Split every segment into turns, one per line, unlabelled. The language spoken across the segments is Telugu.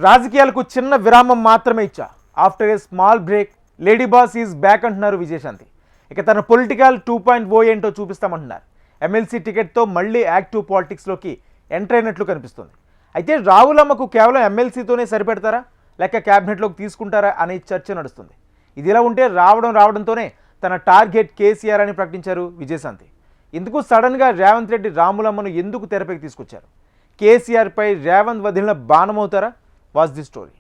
రాజకీయాలకు చిన్న విరామం మాత్రమే ఇచ్చా. After a small break lady boss is back అంటున్నారు విజయశాంతి. ఇక తన పొలిటికల్ 2.0 ఏంటో చూపిస్తామంటున్నారు. ఎమ్మెల్సీ టికెట్తో మళ్ళీ యాక్టివ్ పాలిటిక్స్లోకి ఎంటర్ అయినట్లు కనిపిస్తుంది. అయితే రావులమ్మకు కేవలం ఎమ్మెల్సీతోనే సరిపెడతారా లేక క్యాబినెట్లోకి తీసుకుంటారా అనే చర్చ నడుస్తుంది. ఇదిలా ఉంటే రావడంతోనే తన టార్గెట్ కేసీఆర్ అని ప్రకటించారు విజయశాంతి. ఇందుకు సడన్గా రేవంత్ రెడ్డి రాములమ్మను ఎందుకు తెరపైకి తీసుకొచ్చారు? కేసీఆర్పై రేవంత్ వదిలిన బాణమవుతారా? Watch the story.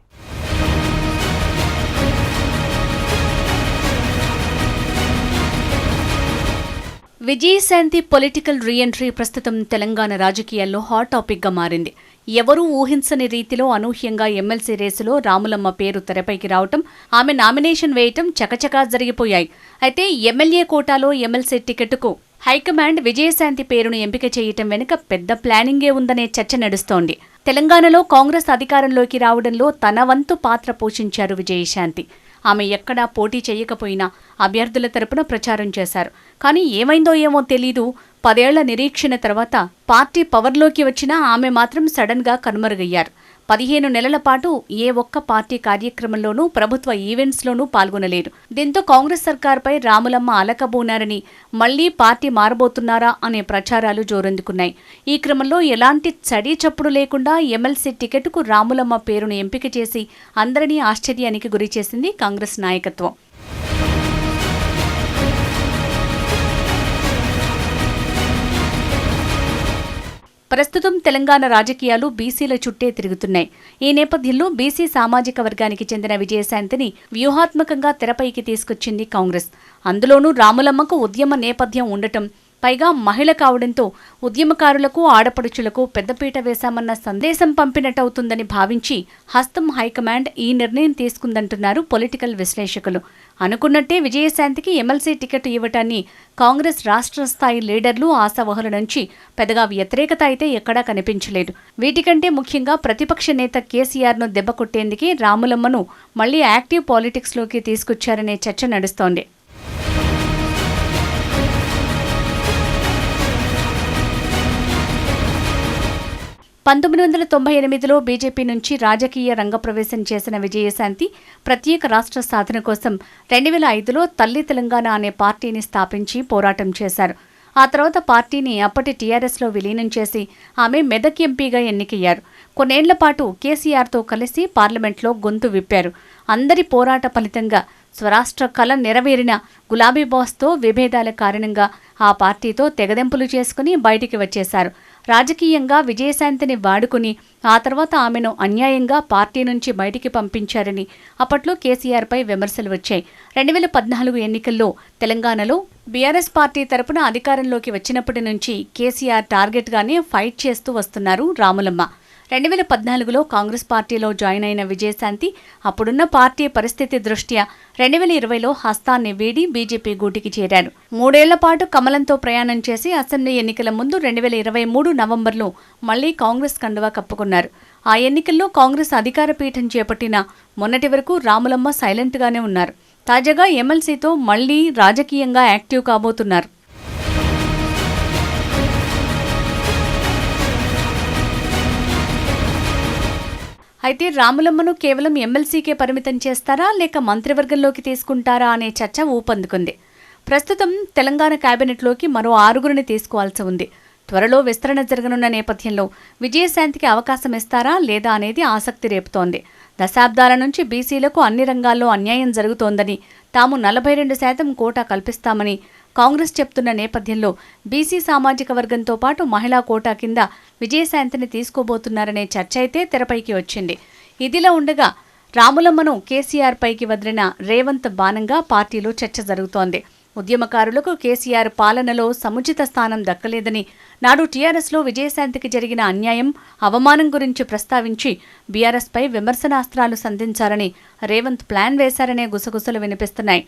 Vijayashanti political reentry ప్రస్తుతం తెలంగాణ రాజకీయాల్లో హాట్ టాపిక్గా మారింది. ఎవరూ ఊహించని రీతిలో అనూహ్యంగా ఎమ్మెల్సీ రేసులో రాములమ్మ పేరు తెరపైకి రావటం, ఆమె నామినేషన్ వేయటం చకచకా జరిగిపోయాయి. అయితే ఎమ్మెల్యే కోటాలో ఎమ్మెల్సీ టికెట్కు హైకమాండ్ విజయశాంతి పేరును ఎంపిక చేయటం వెనుక పెద్ద ప్లానింగే ఉందనే చర్చ నడుస్తోంది. తెలంగాణలో కాంగ్రెస్ అధికారంలోకి రావడంలో తన వంతు పాత్ర పోషించారు విజయశాంతి. ఆమె ఎక్కడా పోటీ చేయకపోయినా అభ్యర్థుల తరపున ప్రచారం చేశారు. కానీ ఏమైందో ఏమో తెలీదు, 10 ఏళ్ల నిరీక్షణ తర్వాత పార్టీ పవర్లోకి వచ్చినా ఆమె మాత్రం సడన్గా కనుమరుగయ్యారు. 15 నెలల పాటు ఏ ఒక్క పార్టీ కార్యక్రమంలోనూ ప్రభుత్వ ఈవెంట్స్లోనూ పాల్గొనలేరు. దీంతో కాంగ్రెస్ సర్కార్పై రాములమ్మ అలకబోనారని, మళ్లీ పార్టీ మారబోతున్నారా అనే ప్రచారాలు జోరందుకున్నాయి. ఈ క్రమంలో ఎలాంటి చడీ చప్పుడు లేకుండా ఎమ్మెల్సీ టికెట్కు రాములమ్మ పేరును ఎంపిక చేసి అందరినీ ఆశ్చర్యానికి గురిచేసింది కాంగ్రెస్ నాయకత్వం. ప్రస్తుతం తెలంగాణ రాజకీయాలు బీసీల చుట్టే తిరుగుతున్నాయి. ఈ నేపథ్యంలో బీసీ సామాజిక వర్గానికి చెందిన విజయశాంతిని వ్యూహాత్మకంగా తెరపైకి తీసుకొచ్చింది కాంగ్రెస్. అందులోనూ రాములమ్మకు ఉద్యమ నేపథ్యం ఉండటం, పైగా మహిళ కావడంతో ఉద్యమకారులకు, ఆడపడుచులకు పెద్దపీట వేశామన్న సందేశం పంపినట్టవుతుందని భావించి హస్తం హైకమాండ్ ఈ నిర్ణయం తీసుకుందంటున్నారు పొలిటికల్ విశ్లేషకులు. అనుకున్నట్టే విజయశాంతికి ఎమ్మెల్సీ టికెట్ ఇవ్వటాన్ని కాంగ్రెస్ రాష్ట్ర స్థాయి లీడర్లు, ఆశావహుల నుంచి పెద్దగా వ్యతిరేకత అయితే ఎక్కడా కనిపించలేదు. వీటికంటే ముఖ్యంగా ప్రతిపక్ష నేత కేసీఆర్ను దెబ్బకొట్టేందుకే రాములమ్మను మళ్లీ యాక్టివ్ పాలిటిక్స్లోకి తీసుకొచ్చారనే చర్చ నడుస్తోంది. – 1998లో బీజేపీ నుంచి రాజకీయ రంగప్రవేశం చేసిన విజయశాంతి ప్రత్యేక రాష్ట్ర సాధన కోసం 2005లో తల్లి తెలంగాణ అనే పార్టీని స్థాపించి పోరాటం చేశారు. ఆ తర్వాత పార్టీని అప్పటి టీఆర్ఎస్లో విలీనం చేసి ఆమె మెదక్ ఎంపీగా ఎన్నికయ్యారు. కొన్నేళ్ల పాటు కేసీఆర్తో కలిసి పార్లమెంట్లో గొంతు విప్పారు. అందరి పోరాట ఫలితంగా స్వరాష్ట్ర కళ నెరవేరిన గులాబీ బాస్తో విభేదాల కారణంగా ఆ పార్టీతో తెగదెంపులు చేసుకుని బయటికి వచ్చేశారు. రాజకీయంగా విజయశాంతిని వాడుకుని ఆ తర్వాత ఆమెను అన్యాయంగా పార్టీ నుంచి బయటికి పంపించారని అప్పట్లో కేసీఆర్పై విమర్శలు వచ్చాయి. 2014 ఎన్నికల్లో తెలంగాణలో బీఆర్ఎస్ పార్టీ తరపున అధికారంలోకి వచ్చినప్పటి నుంచి కేసీఆర్ టార్గెట్గానే ఫైట్ చేస్తూ వస్తున్నారు రాములమ్మ. 2014లో కాంగ్రెస్ పార్టీలో జాయిన్ అయిన విజయశాంతి అప్పుడున్న పార్టీ పరిస్థితి దృష్ట్యా 2020లో హస్తాన్ని వీడి బీజేపీ గూటికి చేరారు. 3 ఏళ్ల పాటు కమలంతో ప్రయాణం చేసి అసెంబ్లీ ఎన్నికల ముందు 2023 నవంబర్లో మళ్లీ కాంగ్రెస్ కండువా కప్పుకున్నారు. ఆ ఎన్నికల్లో కాంగ్రెస్ అధికార పీఠం చేపట్టిన మొన్నటి వరకు రాములమ్మ సైలెంట్గానే ఉన్నారు. తాజాగా ఎమ్మెల్సీతో మళ్లీ రాజకీయంగా యాక్టివ్ కాబోతున్నారు. అయితే రాములమ్మను కేవలం ఎమ్మెల్సీకే పరిమితం చేస్తారా లేక మంత్రివర్గంలోకి తీసుకుంటారా అనే చర్చ ఊపందుకుంది. ప్రస్తుతం తెలంగాణ కేబినెట్లోకి మరో 6గురిని తీసుకోవాల్సి ఉంది. త్వరలో విస్తరణ జరగనున్న నేపథ్యంలో విజయశాంతికి అవకాశం ఇస్తారా లేదా అనేది ఆసక్తి రేపుతోంది. దశాబ్దాల నుంచి బీసీలకు అన్ని రంగాల్లో అన్యాయం జరుగుతోందని, తాము 42% కోటా కల్పిస్తామని కాంగ్రెస్ చెప్తున్న నేపథ్యంలో బీసీ సామాజిక వర్గంతో పాటు మహిళా కోటా కింద విజయశాంతిని తీసుకోబోతున్నారనే చర్చ అయితే తెరపైకి వచ్చింది. ఇదిలా ఉండగా రాములమ్మను కేసీఆర్ పైకి వదిలిన రేవంత్ బాణంగా పార్టీలో చర్చ జరుగుతోంది. ఉద్యమకారులకు కేసీఆర్ పాలనలో సముచిత స్థానం దక్కలేదని, నాడు టీఆర్ఎస్లో విజయశాంతికి జరిగిన అన్యాయం, అవమానం గురించి ప్రస్తావించి బీఆర్ఎస్పై విమర్శనాస్త్రాలు సంధించారని రేవంత్ ప్లాన్ వేశారనే గుసగుసలు వినిపిస్తున్నాయి.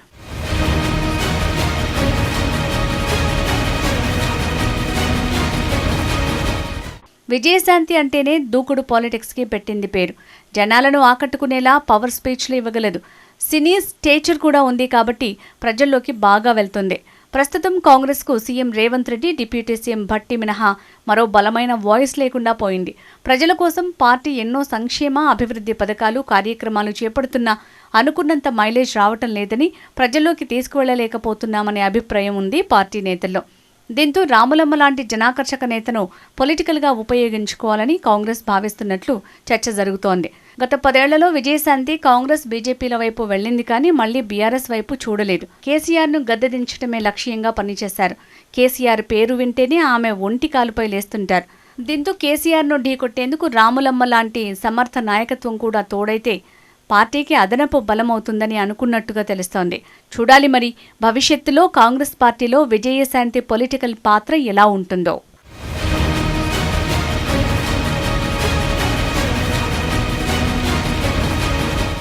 విజయశాంతి అంటేనే దూకుడు పాలిటిక్స్కి పెట్టింది పేరు. జనాలను ఆకట్టుకునేలా పవర్ స్పీచ్లు ఇవ్వగలదు. సినీ స్టేచర్ కూడా ఉంది కాబట్టి ప్రజల్లోకి బాగా వెళ్తుంది. ప్రస్తుతం కాంగ్రెస్కు CM Revanth Reddy, deputy CM Bhatti మినహా మరో బలమైన వాయిస్ లేకుండా పోయింది. ప్రజల కోసం పార్టీ ఎన్నో సంక్షేమ, అభివృద్ధి పథకాలు, కార్యక్రమాలు చేపడుతున్నా అనుకున్నంత మైలేజ్ రావటం లేదని, ప్రజల్లోకి తీసుకువెళ్లలేకపోతున్నామనే అభిప్రాయం ఉంది పార్టీ నేతల్లో. దీంతో రాములమ్మ లాంటి జనాకర్షక నేతను పొలిటికల్గా ఉపయోగించుకోవాలని కాంగ్రెస్ భావిస్తున్నట్లు చర్చ జరుగుతోంది. గత 10 ఏళ్లలో విజయశాంతి కాంగ్రెస్, బీజేపీల వైపు వెళ్లింది కానీ మళ్లీ బీఆర్ఎస్ వైపు చూడలేదు. కేసీఆర్ను గద్దెదించడమే లక్ష్యంగా పనిచేశారు. కేసీఆర్ పేరు వింటేనే ఆమె ఒంటి కాలుపై లేస్తుంటారు. దీంతో కేసీఆర్ను ఢీకొట్టేందుకు రాములమ్మ లాంటి సమర్థ నాయకత్వం కూడా తోడైతే పార్టీకి అదనపు బలమవుతుందని అనుకున్నట్టుగా తెలుస్తోంది. చూడాలి మరి భవిష్యత్తులో కాంగ్రెస్ పార్టీలో విజయశాంతి పొలిటికల్ పాత్ర ఎలా ఉంటుందో.